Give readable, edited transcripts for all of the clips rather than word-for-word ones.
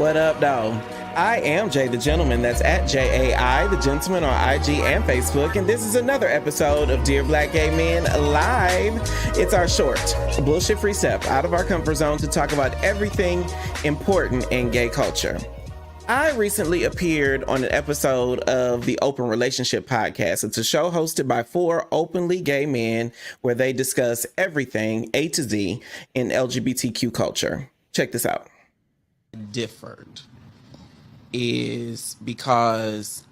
What up, though? I am Jay the Gentleman. That's at JAI the Gentleman on IG and Facebook. And this is another episode of Dear Black Gay Men Live. It's our short, bullshit-free step out of our comfort zone to talk about everything important in gay culture. I recently appeared on an episode of the Open Relationship Podcast. It's a show hosted by 4 openly gay men where they discuss everything A to Z in LGBTQ culture. Check this out. Differed is because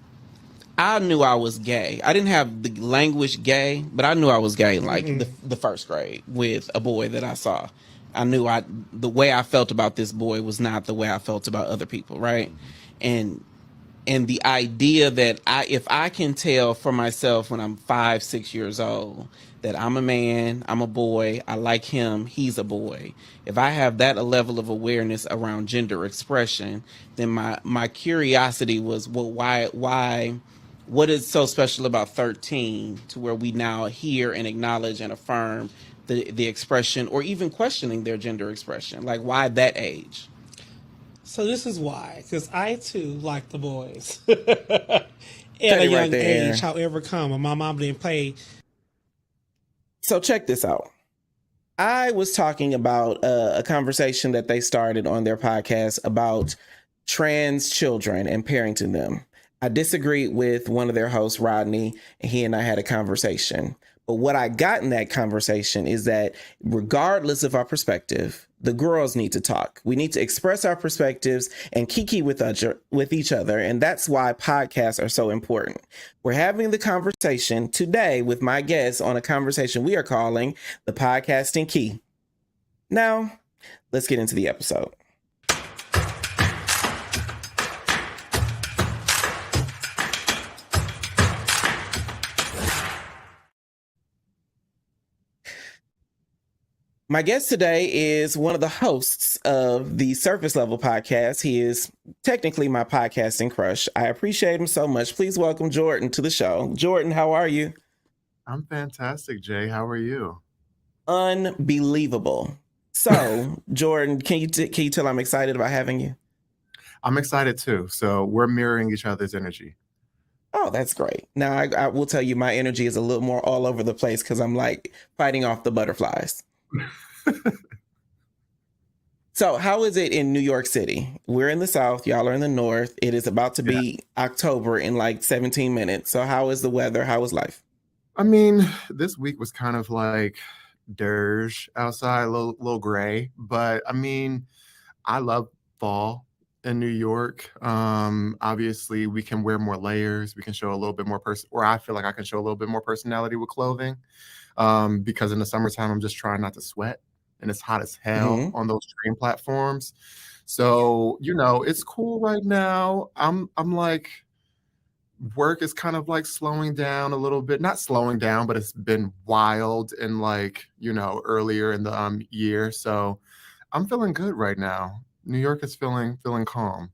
I knew I was gay. I didn't have the language gay, but I knew I was gay in like the first grade with a boy that I saw. I knew the way I felt about this boy was not the way I felt about other people, right? And the idea that if I can tell for myself when I'm 5, 6 years old that I'm a man, I'm a boy, I like him, he's a boy. If I have that a level of awareness around gender expression, then my curiosity was, well, why, what is so special about 13 to where we now hear and acknowledge and affirm the expression or even questioning their gender expression? Like, why that age? So this is why, because I too like the boys at a young age. However, my mom didn't play. So check this out. I was talking about a conversation that they started on their podcast about trans children and parenting them. I disagreed with one of their hosts, Rodney, and he and I had a conversation. But what I got in that conversation is that regardless of our perspective, the girls need to talk. We need to express our perspectives and kiki with each other. And that's why podcasts are so important. We're having the conversation today with my guests on a conversation we are calling the Podcasting Key. Now, let's get into the episode. My guest today is one of the hosts of the Surface Level podcast. He is technically my podcasting crush. I appreciate him so much. Please welcome Jordan to the show. Jordan, how are you? I'm fantastic, Jay. How are you? Unbelievable. So, Jordan, can you tell I'm excited about having you? I'm excited too. So we're mirroring each other's energy. Oh, that's great. Now, I will tell you my energy is a little more all over the place because I'm like fighting off the butterflies. So how is it in New York City? We're in the South. Y'all are in the North. It is about to be October in like 17 minutes. So how is the weather? How is life? I mean, this week was kind of like dirge outside, a little gray. But I mean, I love fall in New York. Obviously, we can wear more layers. We can show a little bit more or I feel like I can show a little bit more personality with clothing. Because in the summertime, I'm just trying not to sweat and it's hot as hell on those train platforms. So, it's cool right now. I'm like, work is kind of like slowing down a little bit, not slowing down, but it's been wild and like, earlier in the year. So I'm feeling good right now. New York is feeling calm.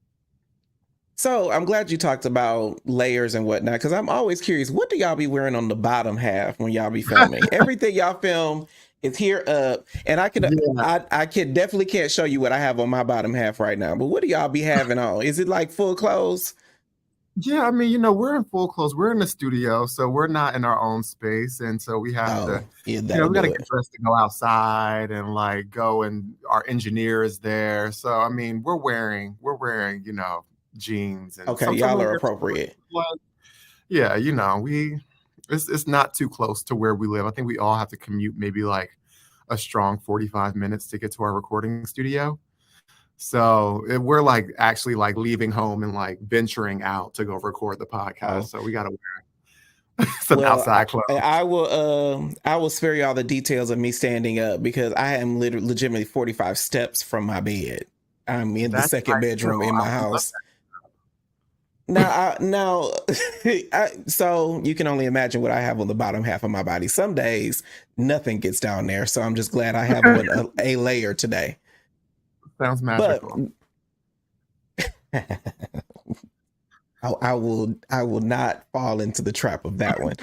So I'm glad you talked about layers and whatnot, because I'm always curious, what do y'all be wearing on the bottom half when y'all be filming? Everything y'all film is here up, and I definitely can't show you what I have on my bottom half right now. But what do y'all be having on? Is it like full clothes? Yeah, I mean, we're in full clothes. We're in the studio, so we're not in our own space, and so we have we got to get dressed to go outside and like go, and our engineer is there. So I mean, we're wearing jeans and y'all are appropriate. Yeah, it's not too close to where we live. I think we all have to commute maybe like a strong 45 minutes to get to our recording studio. So we're like actually like leaving home and like venturing out to go record the podcast. So we got to wear some outside clothes. I will spare y'all the details of me standing up because I am legitimately 45 steps from my bed. I'm in the second bedroom in my house. Now, so you can only imagine what I have on the bottom half of my body. Some days nothing gets down there, so I'm just glad I have a layer today. Sounds magical. But I will not fall into the trap of that one.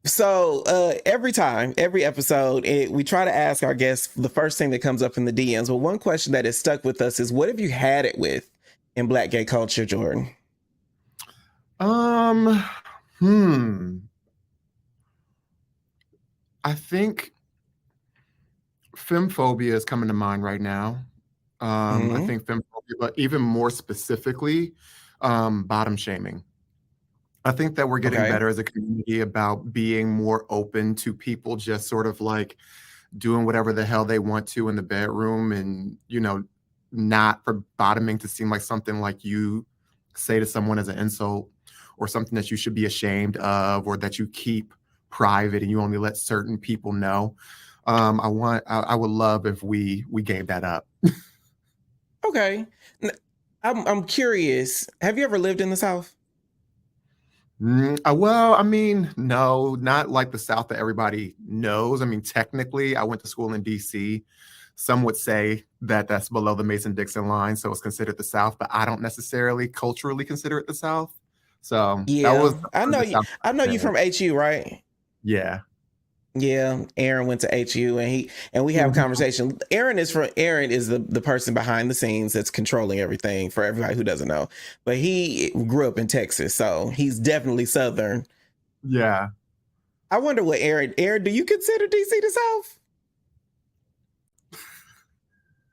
So every episode, we try to ask our guests the first thing that comes up in the DMs. But one question that has stuck with us is, what have you had it with in Black gay culture, Jordan? I think femphobia is coming to mind right now. I think femphobia, but even more specifically, bottom shaming. I think that we're getting better as a community about being more open to people just sort of like doing whatever the hell they want to in the bedroom, and, you know, not for bottoming to seem like something like you say to someone as an insult, or something that you should be ashamed of, or that you keep private and you only let certain people know. I would love if we gave that up. Okay. I'm curious. Have you ever lived in the South? Well, I mean, no, not like the South that everybody knows. I mean, technically, I went to school in DC. Some would say that that's below the Mason-Dixon line, so it's considered the South, but I don't necessarily culturally consider it the South. So yeah, that was I know you from HU, right? Yeah. Yeah, Aaron went to HU, and we have a conversation. Aaron is the person behind the scenes that's controlling everything, for everybody who doesn't know. But he grew up in Texas, so he's definitely Southern. Yeah. I wonder what Aaron, do you consider DC the South?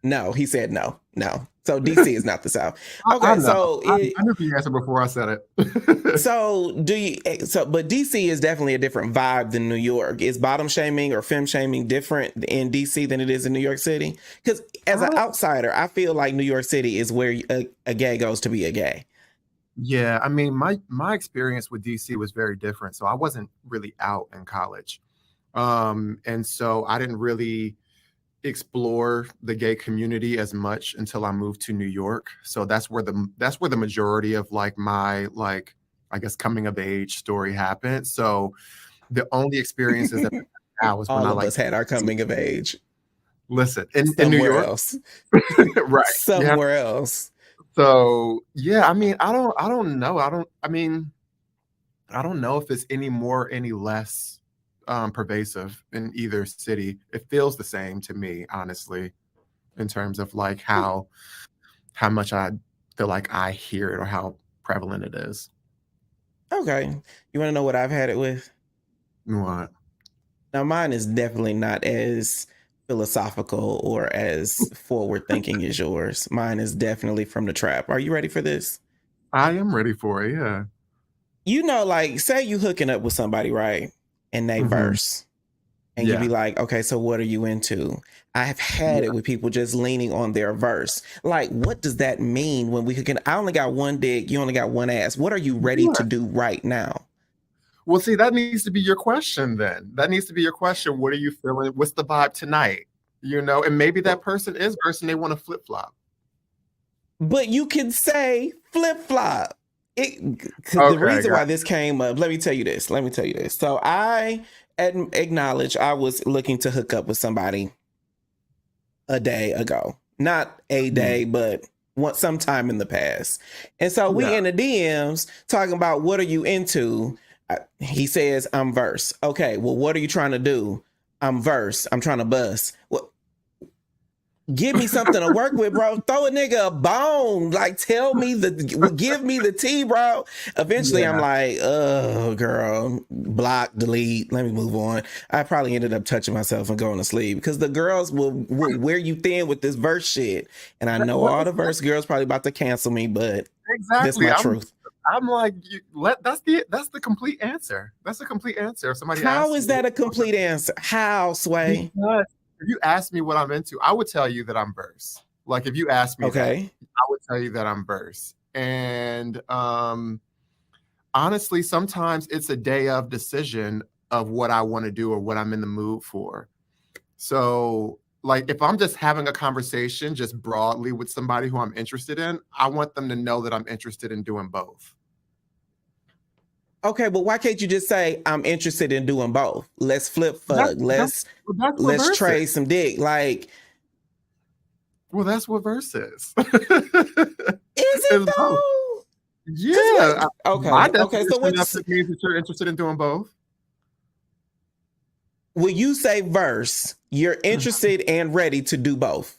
No, he said no. So DC is not the South. Okay, I knew the answer before I said it. But DC is definitely a different vibe than New York. Is bottom shaming or femme shaming different in DC than it is in New York City? Because as an outsider, I feel like New York City is where a gay goes to be a gay. Yeah, I mean, my experience with DC was very different. So I wasn't really out in college, and so I didn't really explore the gay community as much until I moved to New York. So that's where the majority of like my, like, I guess, coming of age story happened. So the only experiences that I was when all of us had our coming of age. Listen, in New York, else. Right, somewhere else. So yeah, I mean, I don't know. I don't know if it's any more, any less pervasive in either city. It feels the same to me, honestly, in terms of like how much I feel like I hear it or how prevalent it is. Okay, you want to know what I've had it with? What? Now, mine is definitely not as philosophical or as forward thinking as yours. Mine is definitely from the trap. Are you ready for this? I am ready for it. Yeah. You know, like, say you hooking up with somebody, right? And they verse. And you be like, okay, so what are you into? I have had it with people just leaning on their verse. Like, what does that mean when we can? I only got one dick, you only got one ass. What are you ready to do right now? Well, see, that needs to be your question then. That needs to be your question. What are you feeling? What's the vibe tonight? You know, and maybe that person is verse and they want to flip-flop. But you can say flip-flop. The reason why this came up, let me tell you this. So I acknowledge I was looking to hook up with somebody a day ago. Not a day, but sometime in the past. And so we in the DMs talking about, what are you into? He says, I'm verse. Okay, well, what are you trying to do? I'm verse. I'm trying to bust. Well, give me something to work with, bro. Throw a nigga a bone. Like, give me the tea, bro. Eventually, I'm like, oh, girl, block, delete. Let me move on. I probably ended up touching myself and going to sleep because the girls will wear you thin with this verse shit. And I know all the verse girls probably about to cancel me, but that's my truth. I'm like, that's the complete answer. That's a complete answer. If somebody How is that a complete answer? How, Sway? Because if you ask me what I'm into, I would tell you that I'm verse. Like, if you ask me that, I would tell you that I'm verse. And honestly, sometimes it's a day of decision of what I want to do or what I'm in the mood for. So, like, if I'm just having a conversation just broadly with somebody who I'm interested in, I want them to know that I'm interested in doing both. Okay, but why can't you just say, I'm interested in doing both? Let's flip fuck. Let's trade some dick. Like, well, that's what verse is. Is it though? Yeah. Okay. So what means that you're interested in doing both? When you say verse, you're interested and ready to do both.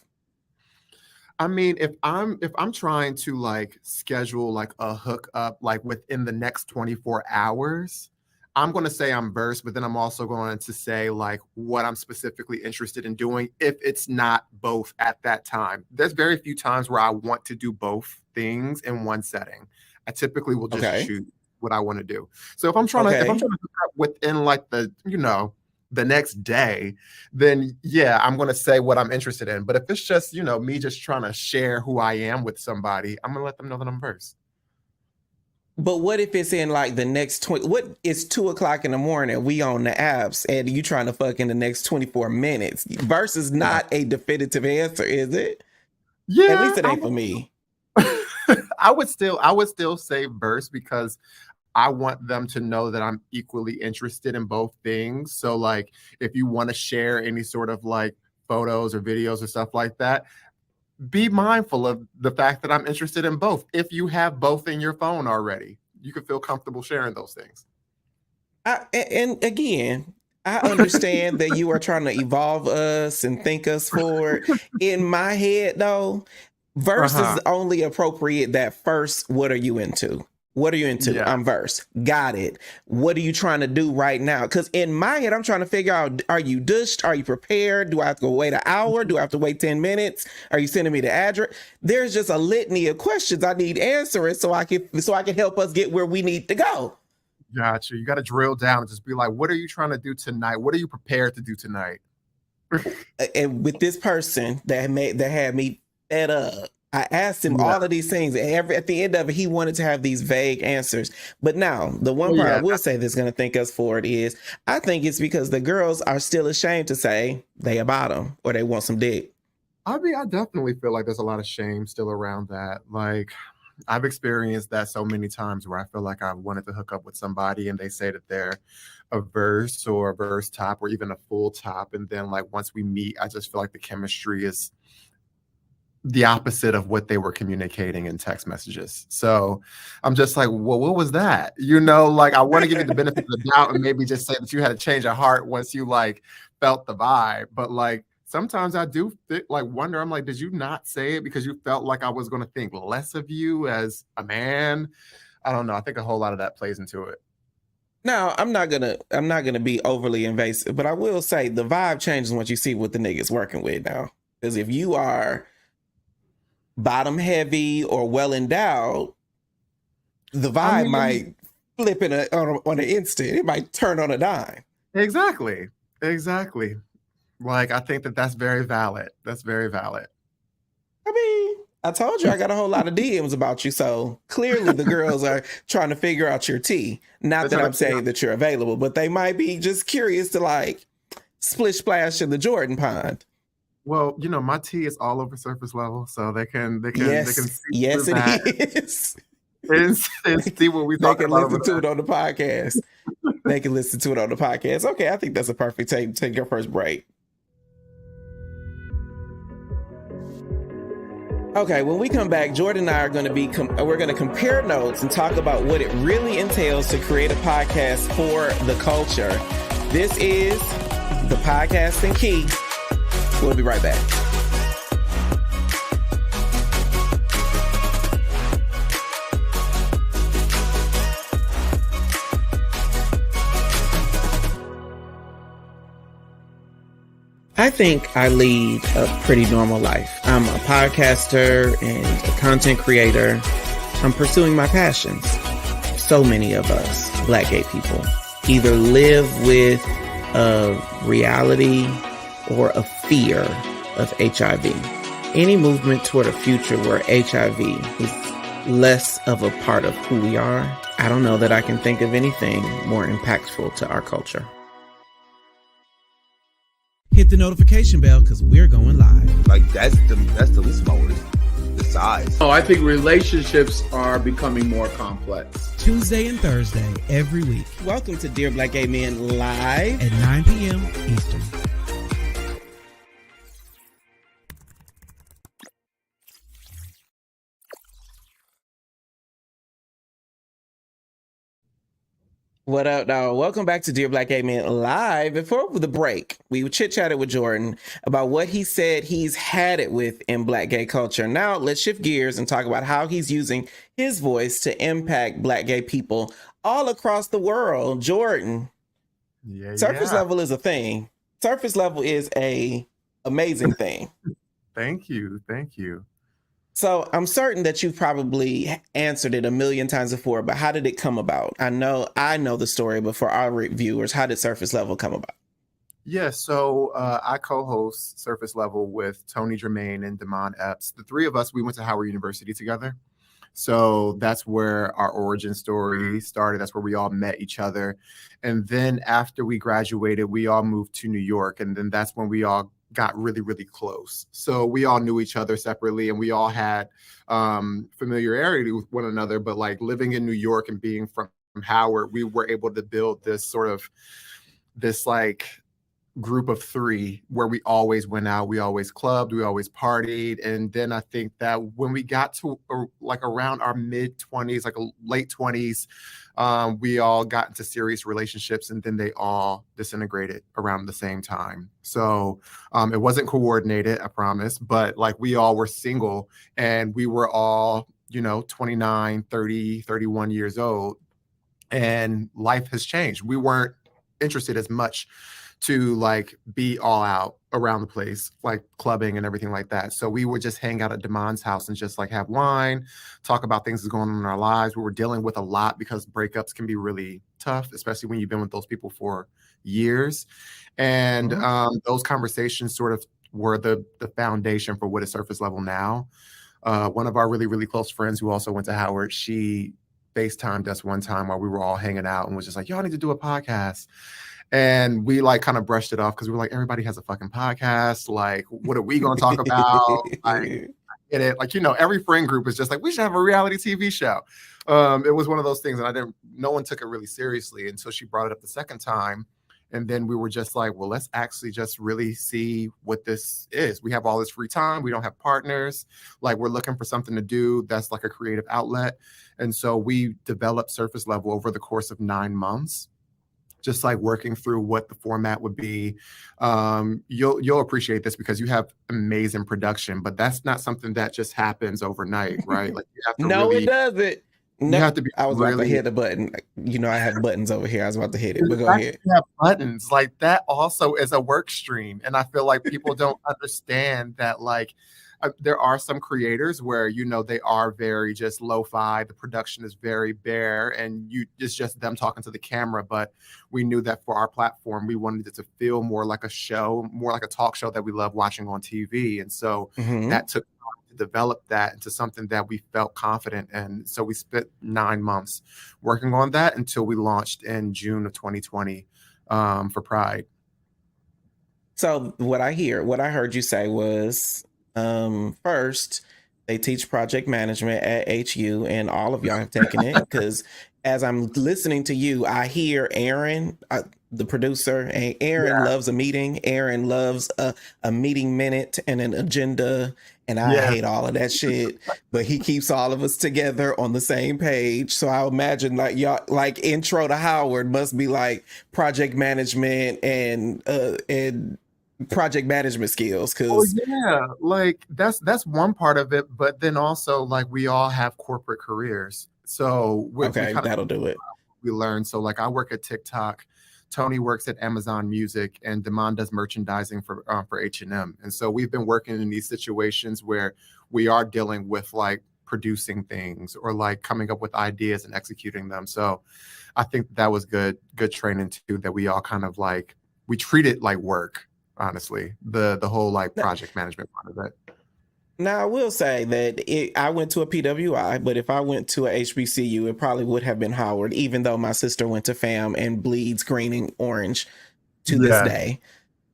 I mean, if I'm trying to like schedule like a hookup like within the next 24 hours, I'm going to say I'm versed, but then I'm also going to say like what I'm specifically interested in doing if it's not both at that time. There's very few times where I want to do both things in one setting. I typically will just choose what I want to do. So if I'm trying to hook up within like the, the next day, then yeah, I'm going to say what I'm interested in. But if it's just, me just trying to share who I am with somebody, I'm going to let them know that I'm versed. But what if it's in like the next 20, what it's 2:00 in the morning, we on the apps and you trying to fuck in the next 24 minutes? Verse is not a definitive answer, is it? Yeah. At least it ain't for me. I would still say verse because I want them to know that I'm equally interested in both things. So like if you want to share any sort of like photos or videos or stuff like that, be mindful of the fact that I'm interested in both. If you have both in your phone already, you can feel comfortable sharing those things. And again, I understand that you are trying to evolve us and think us forward. In my head, though, verse is only appropriate that first, what are you into? What are you into? Yeah. I'm verse. Got it. What are you trying to do right now? Because in my head, I'm trying to figure out, are you dushed? Are you prepared? Do I have to go wait an hour? Do I have to wait 10 minutes? Are you sending me the address? There's just a litany of questions I need answering so I can help us get where we need to go. Gotcha. You got to drill down and just be like, what are you trying to do tonight? What are you prepared to do tonight? And with this person that had me fed up, I asked him all of these things. And at the end of it, he wanted to have these vague answers. But now, the one part I will say that's going to think us forward is, I think it's because the girls are still ashamed to say they a bottom or they want some dick. I mean, I definitely feel like there's a lot of shame still around that. Like, I've experienced that so many times where I feel like I wanted to hook up with somebody and they say that they're a verse or a verse top or even a full top. And then like once we meet, I just feel like the chemistry is the opposite of what they were communicating in text messages. So I'm just like, well, what was that? Like I want to give you the benefit of the doubt and maybe just say that you had a change of heart once you like felt the vibe. But like sometimes I do wonder, I'm like, did you not say it because you felt like I was going to think less of you as a man? I don't know. I think a whole lot of that plays into it. Now, I'm not gonna be overly invasive, but I will say the vibe changes once you see what the nigga's working with now. Because if you are bottom heavy or well endowed, the vibe might flip on an instant. It might turn on a dime. Exactly. Like, I think that's very valid. That's very valid. I mean, I told you I got a whole lot of DMs about you, so clearly the girls are trying to figure out your tea. Not that I'm saying that you're available, but they might be just curious to like splish splash in the Jordan pond. Well, my tea is all over surface level, so they can see that. It is. And see what we talk about. They can listen to it on the podcast. They can listen to it on the podcast. Okay, I think that's a perfect time to take your first break. Okay, when we come back, Jordan and I are going to we're going to compare notes and talk about what it really entails to create a podcast for the culture. This is the Podcasting Key. We'll be right back. I think I lead a pretty normal life. I'm a podcaster and a content creator. I'm pursuing my passions. So many of us, Black gay people, either live with a reality or a fear of HIV. Any movement toward a future where HIV is less of a part of who we are, I don't know that I can think of anything more impactful to our culture. Hit the notification bell because we're going live. Like that's the least of my worries. The size. Oh, I think relationships are becoming more complex. Tuesday and Thursday every week. Welcome to Dear Black Gay Men Live at 9 p.m. Eastern. What up, dog? Welcome back to Dear Black Gay Men Live. Before the break, we chit-chatted with Jordan about what he said he's had it with in Black gay culture. Now, let's shift gears and talk about how he's using his voice to impact Black gay people all across the world. Jordan, surface level is a thing. Surface level is a amazing thing. Thank you. So I'm certain that you've probably answered it a million times before, but how did it come about? I know the story, but for our viewers, how did Surface Level come about? Yeah, so I co-host Surface Level with Tony Germain and Damon Epps. The three of us, we went to Howard University together. So that's where our origin story started. That's where we all met each other. And then after we graduated, we all moved to New York. And then that's when we all got really, really close. So we all knew each other separately and we all had familiarity with one another. But like living in New York and being from Howard, we were able to build this like group of three where we always went out, we always clubbed, we always partied. And then I think that when we got to like around our mid-20s, like late 20s, we all got into serious relationships and then they all disintegrated around the same time. So it wasn't coordinated, I promise, but like we all were single and we were all, 29, 30, 31 years old, and life has changed. We weren't interested as much to like be all out around the place, like clubbing and everything like that. So we would just hang out at Damon's house and just like have wine, talk about things that's going on in our lives. We were dealing with a lot because breakups can be really tough, especially when you've been with those people for years. And those conversations sort of were the foundation for what is Surface Level now. One of our really, really close friends who also went to Howard, she FaceTimed us one time while we were all hanging out and was just like, y'all need to do a podcast. And we like kind of brushed it off because we were like, everybody has a fucking podcast. Like, what are we going to talk about? Like, get it? Like, every friend group is just like, we should have a reality TV show. It was one of those things, and no one took it really seriously until she brought it up the second time. And then we were just like, well, let's actually just really see what this is. We have all this free time. We don't have partners. Like, we're looking for something to do that's like a creative outlet. And so we developed Surface Level over the course of 9 months. Just like working through what the format would be. You'll appreciate this because you have amazing production, but that's not something that just happens overnight, right? Like you have to it doesn't. No, you have to be I was about to hit the button. I have buttons over here. I was about to hit it, but go ahead. You have buttons. Like that also is a work stream. And I feel like people don't understand that like there are some creators where, they are very just lo-fi. The production is very bare and it's just them talking to the camera. But we knew that for our platform, we wanted it to feel more like a show, more like a talk show that we love watching on TV. And so that took time to develop that into something that we felt confident in. So we spent 9 months working on that until we launched in June of 2020 for Pride. So what I heard you say was, first, they teach project management at HU, and all of y'all have taken it because as I'm listening to you, I hear Aaron, the producer, and Aaron loves a meeting. Aaron loves a meeting minute and an agenda, and I hate all of that shit. But he keeps all of us together on the same page. So I imagine like y'all, like Intro to Howard must be like project management and project management skills like that's one part of it, but then also like we all have corporate careers, so that'll do it. We learn. So like I work at TikTok, Tony works at Amazon Music, and Damon does merchandising for H&M. And so we've been working in these situations where we are dealing with like producing things or like coming up with ideas and executing them. So I think that was good training too, that we all kind of like we treat it like work. Honestly, the whole like project management part of it. Now, I will say that I went to a PWI, but if I went to a HBCU, it probably would have been Howard, even though my sister went to FAM and bleeds green and orange to this day.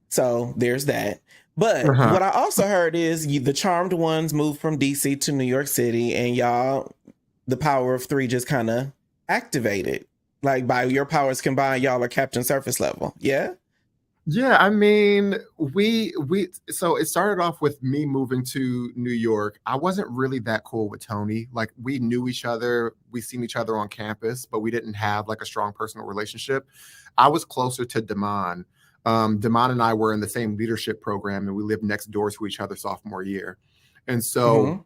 So there's that. But what I also heard is the Charmed Ones moved from DC to New York City, and y'all, the power of three just kind of activated. Like by your powers combined, y'all are Captain Surface Level. Yeah? Yeah, I mean, we so it started off with me moving to New York. I wasn't really that cool with Tony. Like we knew each other, we seen each other on campus, but we didn't have like a strong personal relationship. I was closer to Damon. Damon and I were in the same leadership program and we lived next door to each other sophomore year. And so Mm-hmm.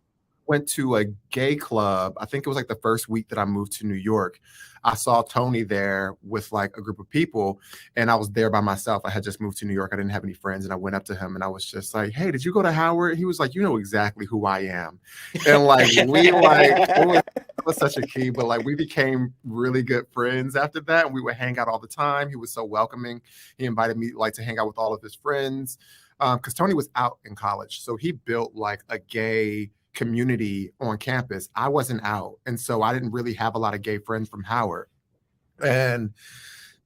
went to a gay club. I think it was like the first week that I moved to New York. I saw Tony there with like a group of people, and I was there by myself. I had just moved to New York. I didn't have any friends, and I went up to him and I was just like, "Hey, did you go to Howard?" He was like, "You know exactly who I am," and like we like it was such a key, but like we became really good friends after that, and we would hang out all the time. He was so welcoming. He invited me like to hang out with all of his friends because Tony was out in college, so he built like a gay community on campus. I wasn't out. And so I didn't really have a lot of gay friends from Howard. And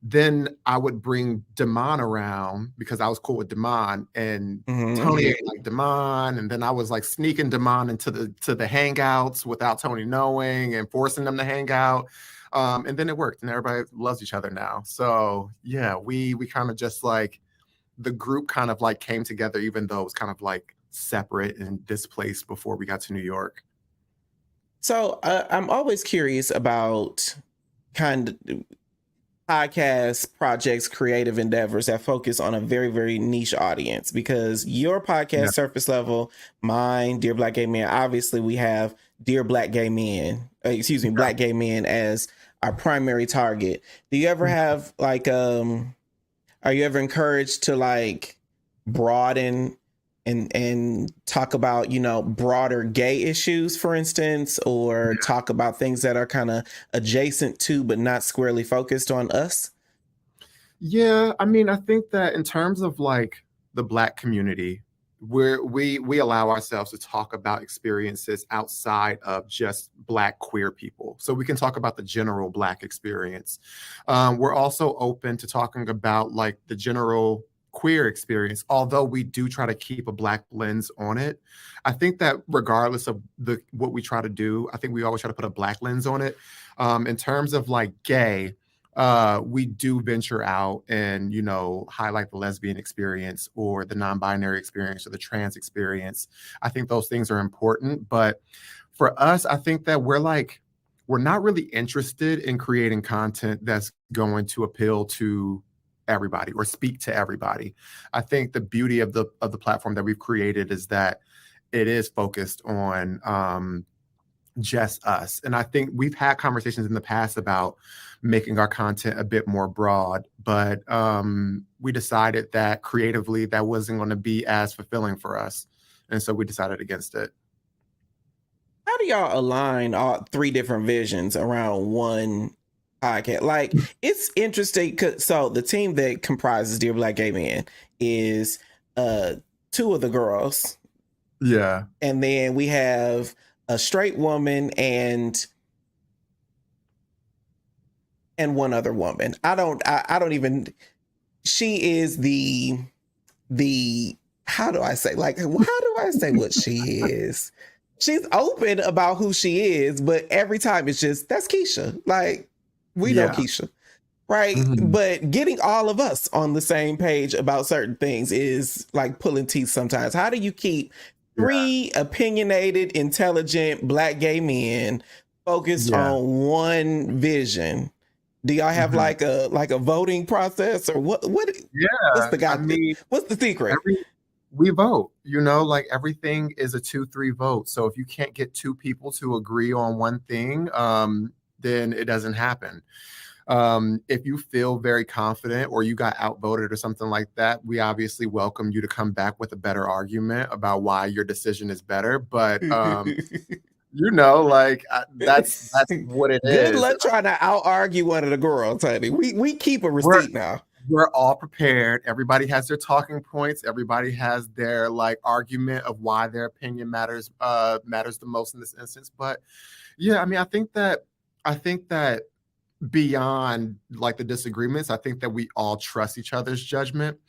then I would bring Damon around because I was cool with Damon and Tony didn't like Damon. And then I was like sneaking Damon into the hangouts without Tony knowing and forcing them to hang out. And then it worked and everybody loves each other now. So yeah, we kind of just like the group kind of like came together, even though it was kind of like separate and displaced before we got to New York. So I'm always curious about kind of podcast projects, creative endeavors that focus on a very, very niche audience, because your podcast, Surface Level, mine, Dear Black Gay Men, obviously we have Dear Black Gay Men, Black Gay Men as our primary target. Do you ever have like, are you ever encouraged to like broaden and talk about, you know, broader gay issues, for instance, or talk about things that are kind of adjacent to but not squarely focused on us? Yeah, I mean, I think that in terms of like the Black community, we allow ourselves to talk about experiences outside of just Black queer people. So we can talk about the general Black experience. We're also open to talking about like the general queer experience, although we do try to keep a Black lens on it. I think that regardless of what we try to do, I think we always try to put a Black lens on it. In terms of like gay, we do venture out and, you know, highlight the lesbian experience or the non-binary experience or the trans experience. I think those things are important, but for us, I think that we're not really interested in creating content that's going to appeal to everybody or speak to everybody. I think the beauty of the platform that we've created is that it is focused on just us. And I think we've had conversations in the past about making our content a bit more broad, but we decided that creatively that wasn't going to be as fulfilling for us. And so we decided against it. How do y'all align all three different visions around one podcast? Like, it's interesting. So the team that comprises Dear Black Gay Men is two of the girls. Yeah. And then we have a straight woman and one other woman. I don't even, she is the how do I say what she is? She's open about who she is, but every time it's just, that's Keisha. Like, we know Keisha, right? Mm-hmm. But getting all of us on the same page about certain things is like pulling teeth sometimes. How do you keep three opinionated, intelligent Black gay men focused on one vision? Do y'all have like a voting process or what? What's the guy? I mean, what's the secret? We vote, you know, like everything is a 2-3 vote. So if you can't get two people to agree on one thing, then it doesn't happen. If you feel very confident or you got outvoted or something like that, we obviously welcome you to come back with a better argument about why your decision is better. But you know, like that's what it is. Good luck trying to out argue one of the girls, honey. We keep a receipt now. We're all prepared. Everybody has their talking points. Everybody has their like argument of why their opinion matters the most in this instance. But yeah, I mean, I think that beyond like the disagreements, I think that we all trust each other's judgment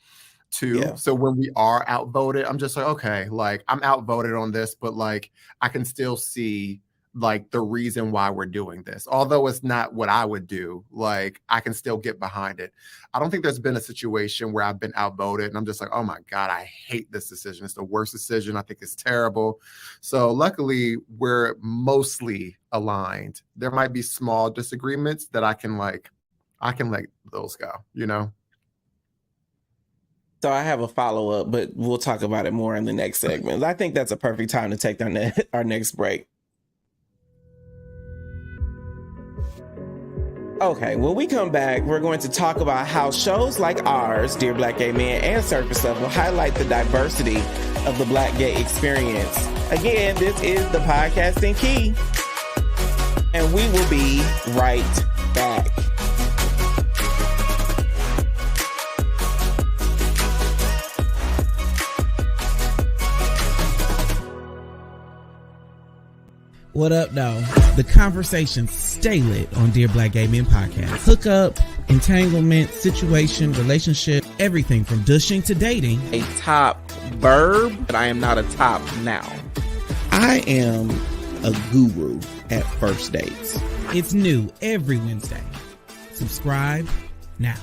too. Yeah. So when we are outvoted, I'm just like, okay, like I'm outvoted on this, but like I can still see like the reason why we're doing this. Although it's not what I would do, like I can still get behind it. I don't think there's been a situation where I've been outvoted and I'm just like, oh my God, I hate this decision. It's the worst decision. I think it's terrible. So luckily we're mostly aligned. There might be small disagreements that I can let those go, you know? So I have a follow-up, but we'll talk about it more in the next segment. I think that's a perfect time to take our next break. Okay, when we come back, we're going to talk about how shows like ours, Dear Black Gay Men and Surface Level, highlight the diversity of the Black gay experience. Again, this is the Podcasting Key, and we will be right back. What up, though? The conversations stay lit on Dear Black Gay Men podcast. Hookup, entanglement, situation, relationship, everything from dushing to dating. A top verb, but I am not a top noun. I am a guru at first dates. It's new every Wednesday. Subscribe now.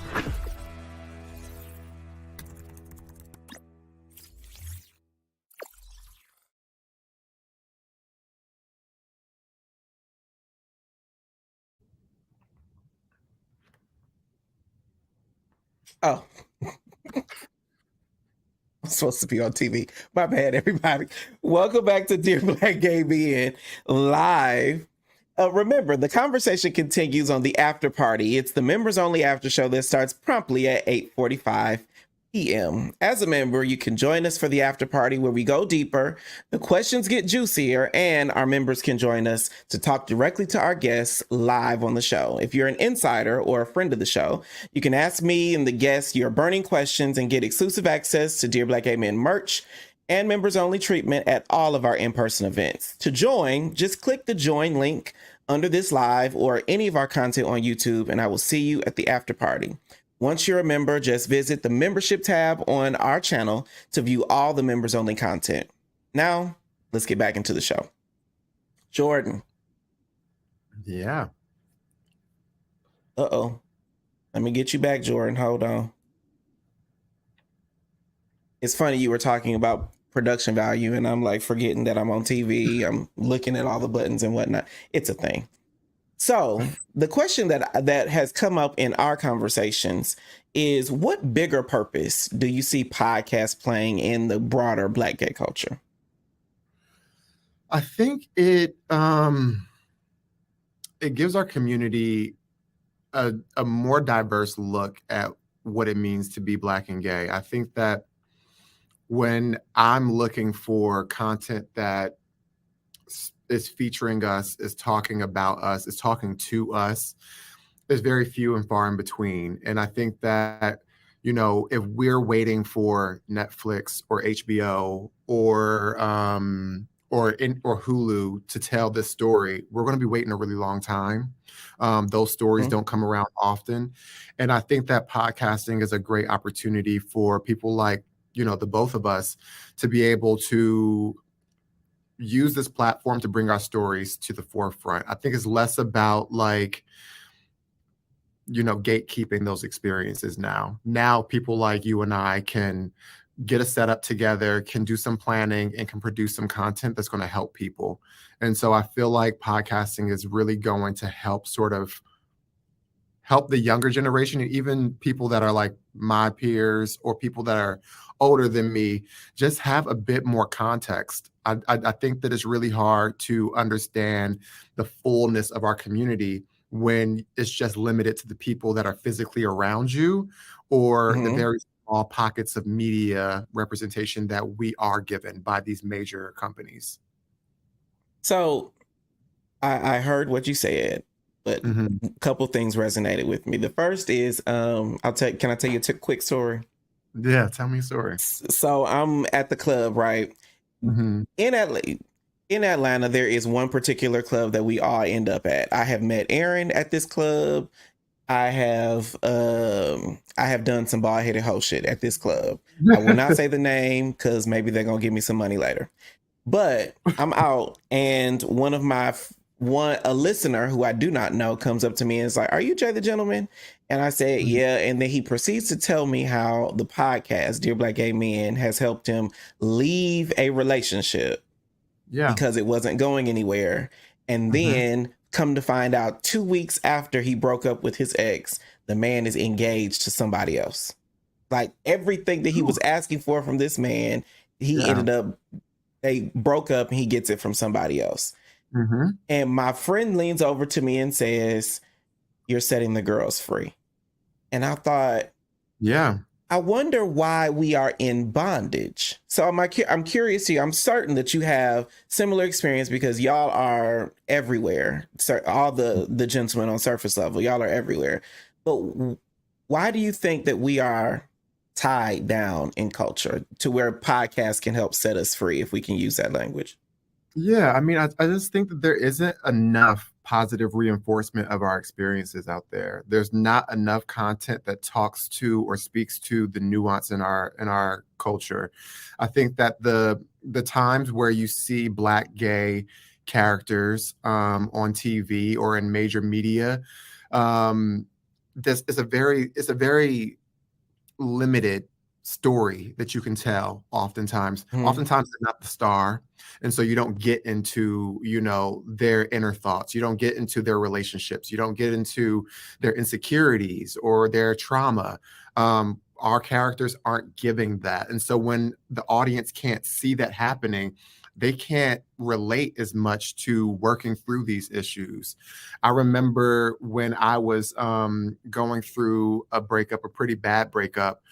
Oh, I'm supposed to be on TV. My bad, everybody. Welcome back to Dear Black Gay Men Live. Remember, the conversation continues on the after party. It's the members only after show that starts promptly at 8:45 p.m. As a member, you can join us for the after party where we go deeper, the questions get juicier, and our members can join us to talk directly to our guests live on the show. If you're an insider or a friend of the show, you can ask me and the guests your burning questions and get exclusive access to Dear Black Gay Men merch and members only treatment at all of our in-person events. To join, just click the join link under this live or any of our content on YouTube, and I will see you at the after party. Once you're a member, just visit the membership tab on our channel to view all the members only content. Now, let's get back into the show. Jordan. Yeah. Uh-oh. Let me get you back, Jordan. Hold on. It's funny you were talking about production value and I'm like forgetting that I'm on TV. I'm looking at all the buttons and whatnot. It's a thing. So the question that has come up in our conversations is, what bigger purpose do you see podcasts playing in the broader Black gay culture? I think it gives our community a more diverse look at what it means to be Black and gay. I think that when I'm looking for content that is featuring us, is talking about us, is talking to us, there's very few and far in between. And I think that, you know, if we're waiting for Netflix or HBO or Hulu to tell this story, we're going to be waiting a really long time. Those stories don't come around often. And I think that podcasting is a great opportunity for people like, you know, the both of us to be able to use this platform to bring our stories to the forefront. I think it's less about like, you know, gatekeeping those experiences now. Now people like you and I can get a setup together, can do some planning, and can produce some content that's going to help people. And so I feel like podcasting is really going to help sort of help the younger generation, and even people that are like my peers or people that are older than me, just have a bit more context. I think that it's really hard to understand the fullness of our community when it's just limited to the people that are physically around you or the very small pockets of media representation that we are given by these major companies. So I heard what you said, but a couple things resonated with me. The first is, can I tell you a quick story? Yeah, tell me a story. So I'm at the club, right? In Atlanta, there is one particular club that we all end up at. I have met Aaron at this club. I have done some bald-headed hoe shit at this club. I will not say the name because maybe they're gonna give me some money later. But I'm out, and one of my a listener who I do not know comes up to me and is like, "Are you Jay the Gentleman?" And I said, "Yeah." And then he proceeds to tell me how the podcast, Dear Black Gay Men, has helped him leave a relationship because it wasn't going anywhere. And then come to find out 2 weeks after he broke up with his ex, the man is engaged to somebody else. Like everything that he was asking for from this man, he ended up, they broke up and he gets it from somebody else. And my friend leans over to me and says, "You're setting the girls free." And I thought, I wonder why we are in bondage. So I'm curious here. I'm certain that you have similar experience because y'all are everywhere. All the gentlemen on surface level, y'all are everywhere. But why do you think that we are tied down in culture to where podcasts can help set us free, if we can use that language? Yeah, I mean, I just think that there isn't enough positive reinforcement of our experiences out there. There's not enough content that talks to or speaks to the nuance in our culture. I think that the times where you see Black gay characters on TV or in major media, this is a very limited story that you can tell oftentimes. Oftentimes they're not the star. And so you don't get into, their inner thoughts. You don't get into their relationships. You don't get into their insecurities or their trauma. Our characters aren't giving that. And so when the audience can't see that happening, they can't relate as much to working through these issues. I remember when I was going through a pretty bad breakup,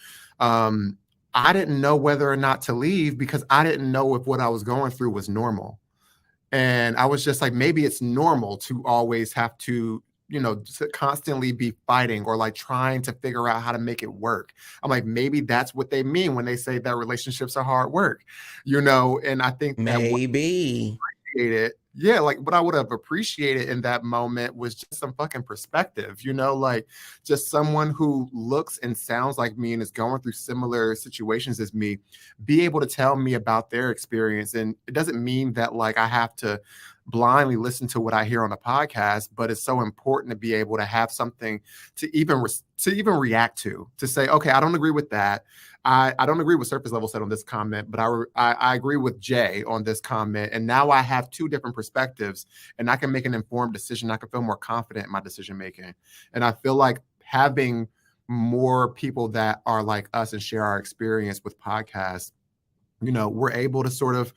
I didn't know whether or not to leave because I didn't know if what I was going through was normal. And I was just like, maybe it's normal to always have to, to constantly be fighting or like trying to figure out how to make it work. I'm like, maybe that's what they mean when they say that relationships are hard work, and I think that maybe what I would have appreciated in that moment was just some fucking perspective, like just someone who looks and sounds like me and is going through similar situations as me, be able to tell me about their experience. And it doesn't mean that like I have to blindly listen to what I hear on a podcast, but it's so important to be able to have something to even react to say, okay, I don't agree with that. I don't agree with surface level said on this comment, but I agree with Jay on this comment. And now I have two different perspectives and I can make an informed decision. I can feel more confident in my decision making. And I feel like having more people that are like us and share our experience with podcasts, we're able to sort of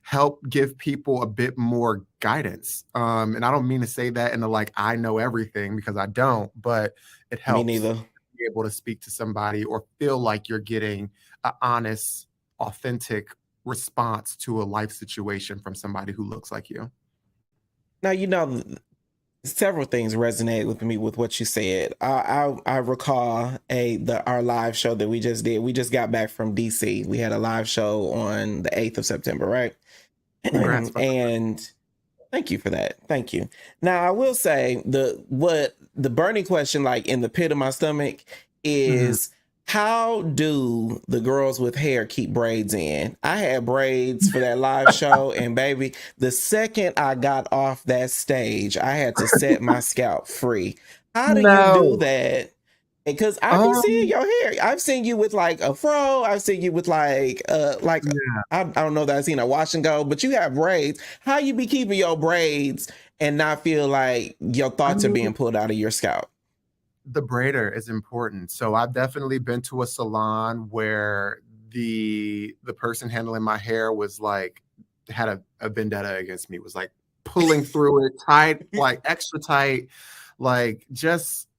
help give people a bit more guidance. And I don't mean to say that in the like, I know everything, because I don't, but it helps. Me neither. Be able to speak to somebody or feel like you're getting an honest, authentic response to a life situation from somebody who looks like you. Now, several things resonate with me with what you said. I recall our live show that we just did. We just got back from DC. We had a live show on the 8th of September, right? Congrats. And thank you for that. Thank you. Now, I will say the burning question, like in the pit of my stomach, is how do the girls with hair keep braids in? I had braids for that live show, and baby, the second I got off that stage, I had to set my scalp free. How do you do that? Because I've been seeing your hair. I've seen you with like a fro. I've seen you with I don't know that I've seen a wash and go, but you have braids. How you be keeping your braids and not feel like your thoughts are being pulled out of your scalp? The braider is important. So I've definitely been to a salon where the person handling my hair was like, had a vendetta against me, was like pulling through it tight, like extra tight, like just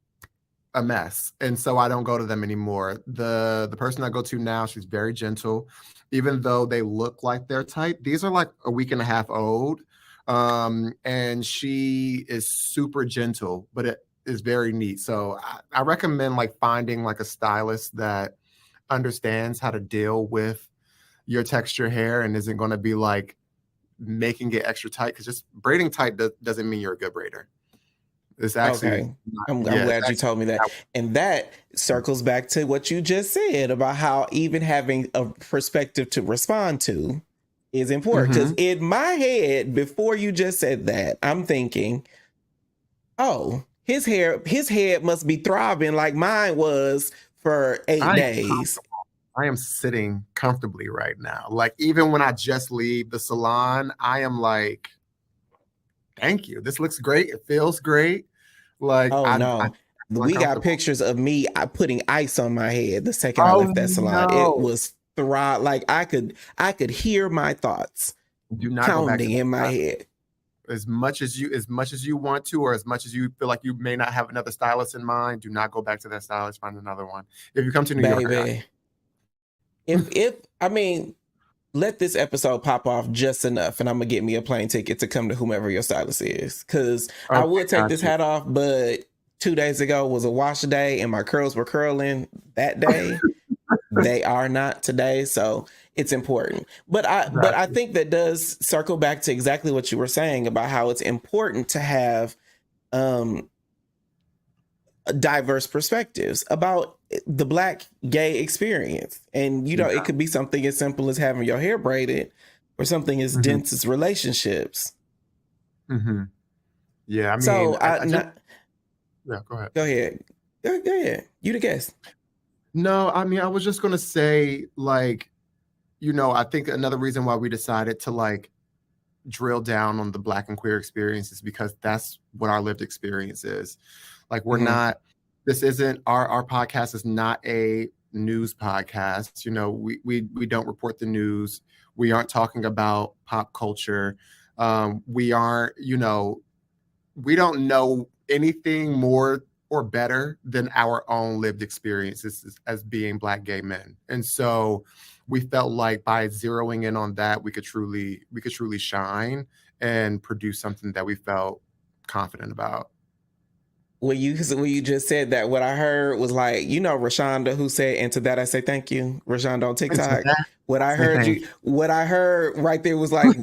a mess. And so I don't go to them anymore. The person I go to now, she's very gentle. Even though they look like they're tight, these are like a week and a half old. And she is super gentle, but it is very neat. So I recommend like finding like a stylist that understands how to deal with your texture hair and isn't going to be like making it extra tight, because just braiding tight doesn't mean you're a good braider. It's actually okay. I'm glad you told me that. And that circles back to what you just said about how even having a perspective to respond to is important. Because in my head, before you just said that, I'm thinking, oh, his head must be throbbing like mine was for 8 days. I am sitting comfortably right now. Like, even when I just leave the salon, I am like, thank you. This looks great. It feels great. Like, we got pictures of me putting ice on my head the second I left that salon. It was like I could hear my thoughts pounding in my head. As much as you want to, or as much as you feel like you may not have another stylist in mind, do not go back to that stylist. Find another one. If you come to New York, let this episode pop off just enough, and I'm gonna get me a plane ticket to come to whomever your stylist is. Because I would take this hat off, but 2 days ago was a wash day, and my curls were curling that day. They are not today, so it's important. But I think that does circle back to exactly what you were saying about how it's important to have diverse perspectives about the Black gay experience. And it could be something as simple as having your hair braided, or something as dense as relationships. Yeah, I mean, so yeah, go ahead. Go ahead. You the guest. No, I mean, I was just gonna say, like, I think another reason why we decided to like drill down on the Black and queer experience is because that's what our lived experience is. Like, we're not, this isn't our podcast is not a news podcast. We don't report the news. We aren't talking about pop culture. We aren't, we don't know anything more or better than our own lived experiences as being Black gay men. And so we felt like by zeroing in on that, we could truly shine and produce something that we felt confident about. When you just said that, what I heard was like, Rashonda, who said, "And to that I say thank you," Rashonda on TikTok. What I heard right there was like,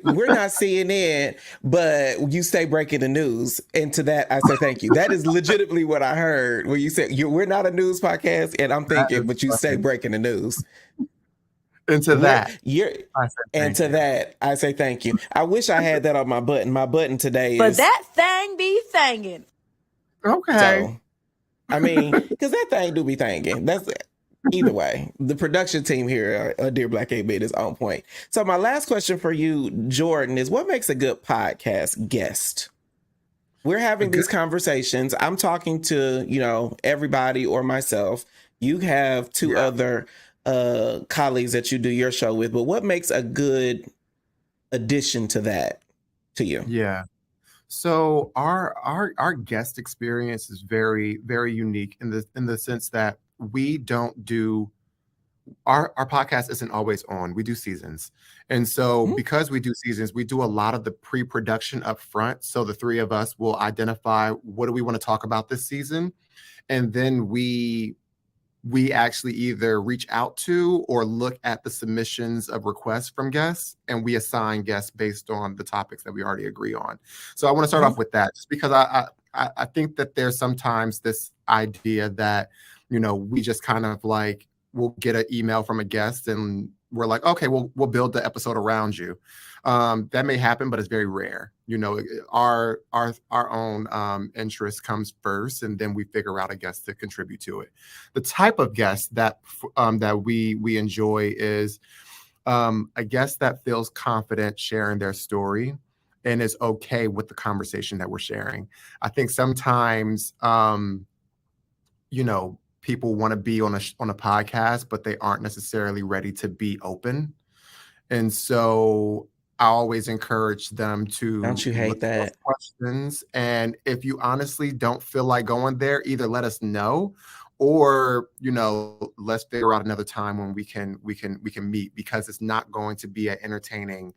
we're not CNN, but you stay breaking the news. And to that I say thank you. That is legitimately what I heard when you said we're not a news podcast, and I'm thinking, but you stay breaking the news. And to that I say thank you. I wish I had that on my button. My button today but that thing be thangin'. Okay. So, because that thing do be thangin'. That's either way. The production team here, Dear Black Gay Men, is on point. So my last question for you, Jordan, is what makes a good podcast guest? We're having these conversations. I'm talking to, everybody or myself. You have two other colleagues that you do your show with, but what makes a good addition to that to you? Yeah. So our guest experience is very, very unique in the sense that we don't do our podcast isn't always on. We do seasons. And so because we do seasons, we do a lot of the pre-production up front. So the three of us will identify what do we want to talk about this season. And then we actually either reach out to or look at the submissions of requests from guests, and we assign guests based on the topics that we already agree on. So I want to start off with that, just because I think that there's sometimes this idea that, we just kind of like, we'll get an email from a guest and we're like, okay, we'll build the episode around you. That may happen, but it's very rare. Our own interest comes first, and then we figure out a guest to contribute to it. The type of guest that we enjoy is a guest that feels confident sharing their story and is okay with the conversation that we're sharing. I think sometimes, people want to be on a podcast, but they aren't necessarily ready to be open. And so I always encourage them to Don't you hate that? Questions. And if you honestly don't feel like going there, either let us know, or, let's figure out another time when we can meet, because it's not going to be an entertaining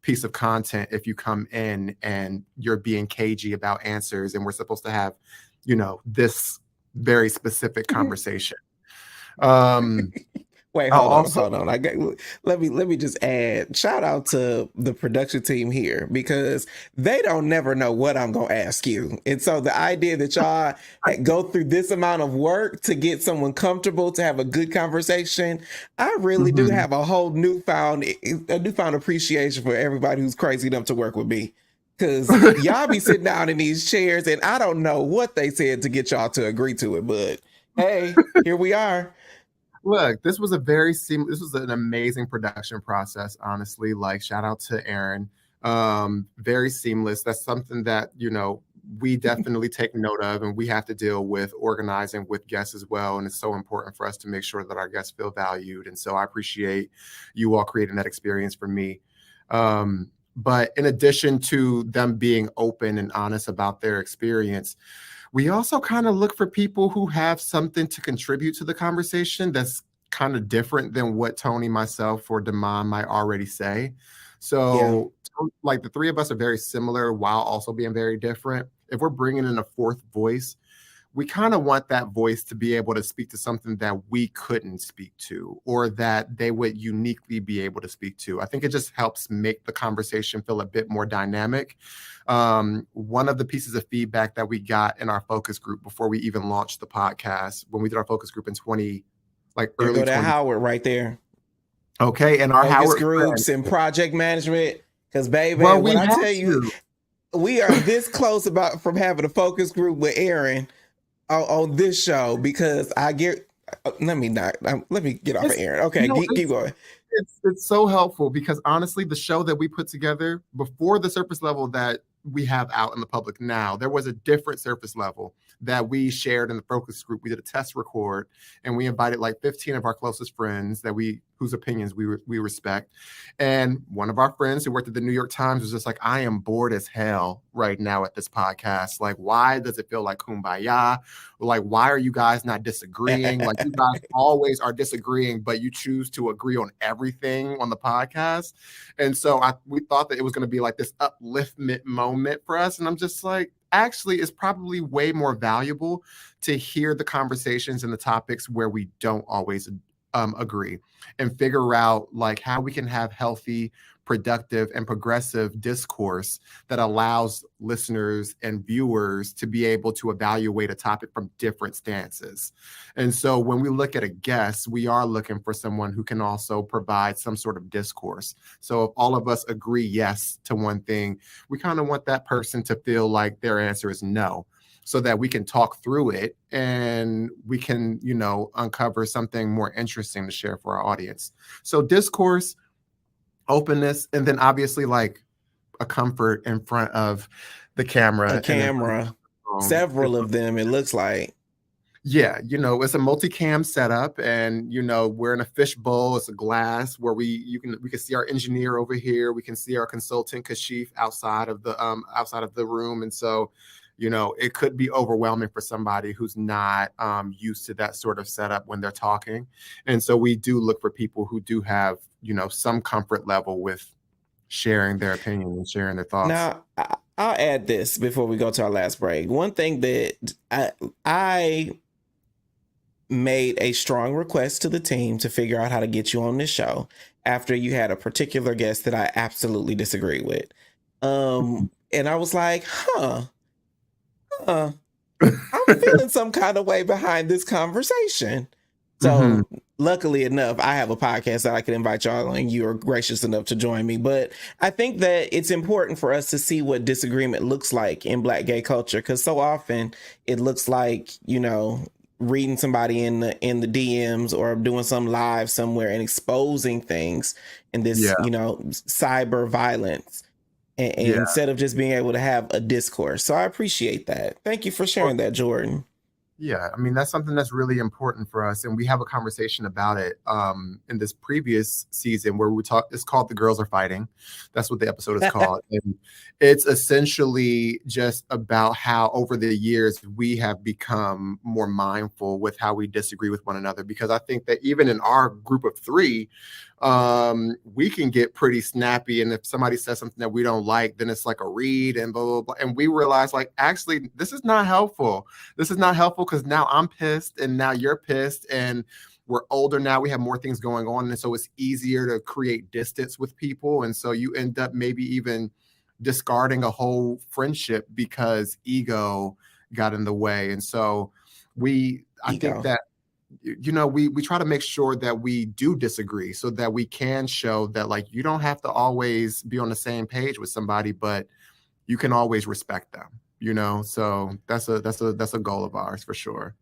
piece of content if you come in and you're being cagey about answers, and we're supposed to have, this very specific conversation. Wait, hold on. Let me just add. Shout out to the production team here because they don't never know what I'm gonna ask you, and so the idea that y'all go through this amount of work to get someone comfortable to have a good conversation, I really do have a whole newfound appreciation for everybody who's crazy enough to work with me. Because y'all be sitting down in these chairs, and I don't know what they said to get y'all to agree to it, but hey, here we are. Look, this was an amazing production process, honestly. Like, shout out to Aaron. Very seamless. That's something that, we definitely take note of, and we have to deal with organizing with guests as well. And it's so important for us to make sure that our guests feel valued. And so I appreciate you all creating that experience for me. But in addition to them being open and honest about their experience, we also kind of look for people who have something to contribute to the conversation that's kind of different than what Tony, myself, or Damon might already say. So, like, the three of us are very similar while also being very different. If we're bringing in a fourth voice, we kind of want that voice to be able to speak to something that we couldn't speak to, or that they would uniquely be able to speak to. I think it just helps make the conversation feel a bit more dynamic. One of the pieces of feedback that we got in our focus group before we even launched the podcast, when we did our focus group in early go to Howard right there. Okay, and our focus Howard groups and project management. Because baby, when I tell you, we are this close from having a focus group with Aaron on this show, because let me get off of Aaron. Okay, keep going. It's so helpful because honestly, the show that we put together before the surface level that we have out in the public now, there was a different surface level that we shared in the focus group. We did a test record and we invited like 15 of our closest friends whose opinions we respect. And one of our friends who worked at the New York Times was just like, I am bored as hell right now at this podcast. Like, why does it feel like kumbaya? Like, why are you guys not disagreeing? Like, you guys always are disagreeing, but you choose to agree on everything on the podcast. And so we thought that it was going to be like this upliftment moment for us. And I'm just like, actually, it's probably way more valuable to hear the conversations and the topics where we don't always agree, and figure out like how we can have healthy, productive, and progressive discourse that allows listeners and viewers to be able to evaluate a topic from different stances. And so when we look at a guest, we are looking for someone who can also provide some sort of discourse. So if all of us agree yes to one thing, we kind of want that person to feel like their answer is no, so that we can talk through it and we can, uncover something more interesting to share for our audience. So discourse, openness, and then obviously like a comfort in front of the camera. Several of them, it looks like. Yeah, it's a multicam setup, and we're in a fishbowl. It's a glass where we can see our engineer over here. We can see our consultant Kashif outside of the room, and so it could be overwhelming for somebody who's not used to that sort of setup when they're talking. And so we do look for people who do have, some comfort level with sharing their opinion and sharing their thoughts. Now, I'll add this before we go to our last break. One thing that I made a strong request to the team to figure out how to get you on this show after you had a particular guest that I absolutely disagree with. And I was like, I'm feeling some kind of way behind this conversation. So luckily enough, I have a podcast that I can invite y'all on, and you are gracious enough to join me. But I think that it's important for us to see what disagreement looks like in Black gay culture, because so often it looks like, reading somebody in the DMs or doing some live somewhere and exposing things in this, cyber violence. And instead of just being able to have a discourse. So I appreciate that. Thank you for sharing that, Jordan. Yeah, I mean, that's something that's really important for us. And we have a conversation about it in this previous season where it's called The Girls Are Fighting. That's what the episode is called. And it's essentially just about how over the years we have become more mindful with how we disagree with one another. Because I think that even in our group of three, we can get pretty snappy. And if somebody says something that we don't like, then it's like a read and blah, blah, blah. And we realize like, actually, this is not helpful. This is not helpful because now I'm pissed and now you're pissed. And we're older now, we have more things going on, and so it's easier to create distance with people, and so you end up maybe even discarding a whole friendship because ego got in the way. And so I think that, you know, we try to make sure that we do disagree so that we can show that, like, you don't have to always be on the same page with somebody, but you can always respect them, you know? So that's a goal of ours for sure.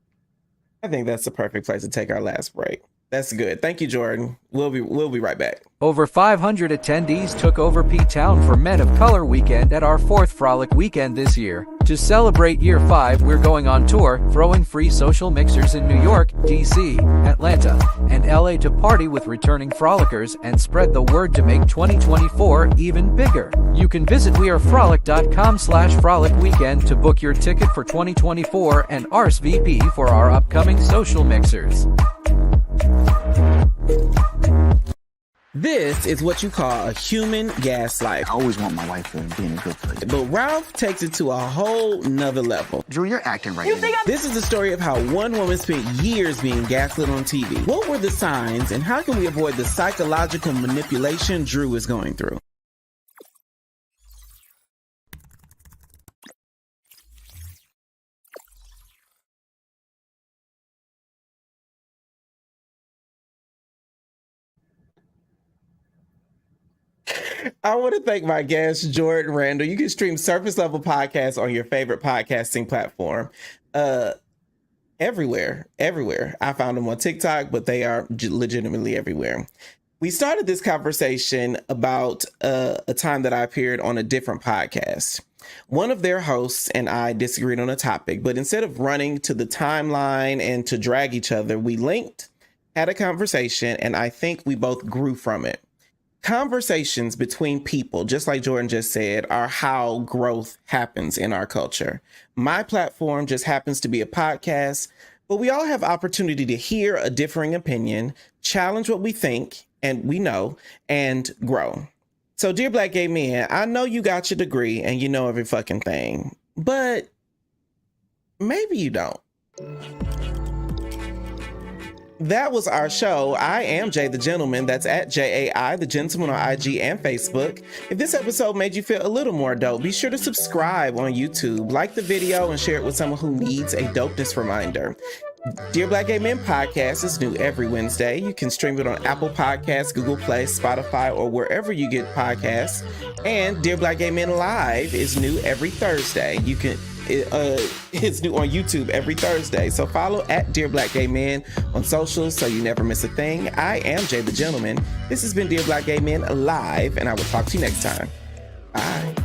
I think that's the perfect place to take our last break. That's good. Thank you, Jordan. We'll be right back. Over 500 attendees took over P-Town for Men of Color Weekend at our 4th Frolic Weekend this year. To celebrate Year 5, we're going on tour, throwing free social mixers in New York, D.C., Atlanta, and L.A. to party with returning Frolickers and spread the word to make 2024 even bigger. You can visit wearefrolic.com/Frolic Weekend to book your ticket for 2024 and RSVP for our upcoming social mixers. This is what you call a human gaslight. I always want my wife to be in a good place. But Ralph takes it to a whole nother level. Drew, you're acting right now. This is the story of how one woman spent years being gaslit on TV. What were the signs, and how can we avoid the psychological manipulation Drew is going through? I want to thank my guest, Jordan Randall. You can stream Surface Level Podcasts on your favorite podcasting platform. Everywhere. I found them on TikTok, but they are legitimately everywhere. We started this conversation about a time that I appeared on a different podcast. One of their hosts and I disagreed on a topic, but instead of running to the timeline and to drag each other, we linked, had a conversation, and I think we both grew from it. Conversations between people, just like Jordan just said, are how growth happens in our culture. My platform just happens to be a podcast, but we all have opportunity to hear a differing opinion, challenge what we think and we know, and grow. So, dear Black gay men, I know you got your degree and you know every fucking thing, but maybe you don't. That was our show. I am Jay the Gentleman. That's at JAI the Gentleman on IG and Facebook. If this episode made you feel a little more dope, be sure to subscribe on YouTube, like the video, and share it with someone who needs a dopeness reminder. Dear Black Gay Men podcast is new every Wednesday. You can stream it on Apple Podcasts, Google Play, Spotify, or wherever you get podcasts. And Dear Black Gay Men Live is new every Thursday. It's new on YouTube every Thursday. So follow at Dear Black Gay Men on socials so you never miss a thing. I am Jay the Gentleman. This has been Dear Black Gay Men Live, and I will talk to you next time. Bye.